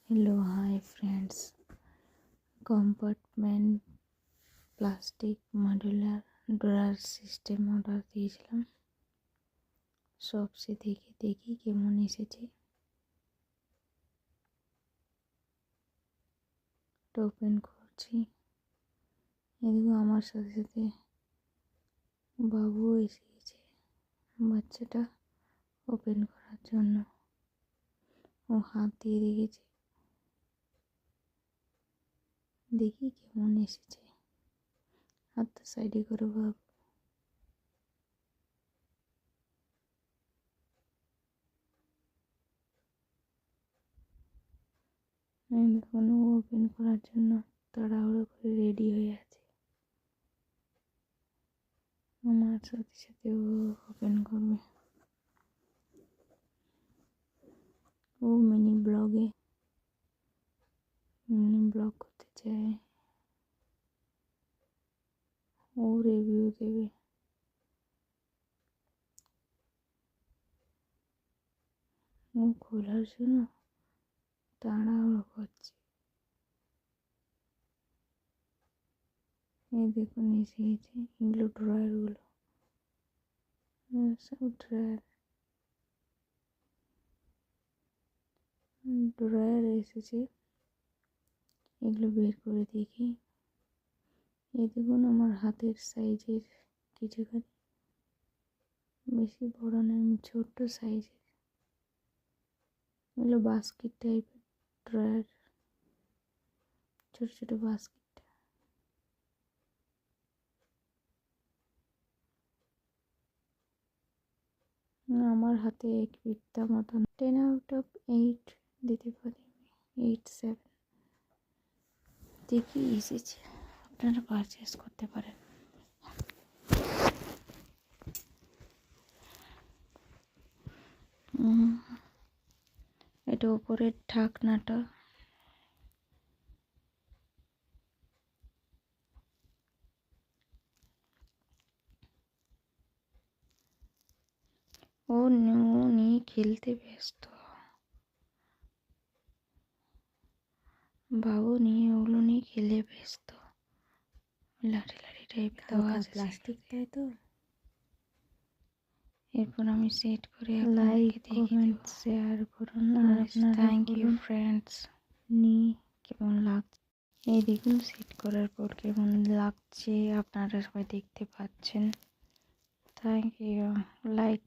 Hello hi friends, compartment plastic modular drawer system order দিয়েছিলাম। শপসে দেখি কেমন এসেছে। ওপেন করছি, এদিকে আমার সাথে সাথে বাবুও এসে গেছে বাচ্চাটা ওপেন করার জন্য। ও হাত দিয়ে রেখেছে, দেখি কেমন এসেছে। হাতটা সাইডে করো বাবু। দেখুন, ও ওপেন করার জন্য তাড়াহুড়ো করে রেডি হয়ে আছে। আমার সাথে সাথে ও ওপেন করবে। ও মিনি ব্লগ করতে চায়, ও রিভিউ দেবে। ও খোলার জন্য তাড়াহুড়ো করছে। এই দেখুন এসে গেছে, এগুলো ড্রয়ারগুলো, সব ড্রয়ার এসেছে। এগুলো বের করে দেখি। এই দেখুন আমার হাতের সাইজের কিছুখানি, বেশি বড় নয়, ছোট্ট সাইজের। এগুলো বাস্কেট টাইপের ড্রয়ার, ছোট ছোট বাস্কেট। আমার হাতে 1 বিঘা মতন 10/8 দিতে পারি, 8-7 দেখি এসেছে। আপনারা পারচেস করতে পারেন। এটা উপরের ঢাকনাটা, ও নিয়ে খেলতে ব্যস্ত। বাবু নিয়ে ওগুলো নিয়ে খেলে ব্যস্ত। লাঠি টাইপের আওয়াজ প্লাস্টিক, তাই তো। এরপর আমি সেট করে লাইক, কমেন্ট, শেয়ার করুন। আর থ্যাংক ইউ ফ্রেন্ডস। নিয়ে কেমন লাগছে এই দেখুন, সেট করার পর কেমন লাগছে আপনারা সবাই দেখতে পাচ্ছেন। Thank you. লাইক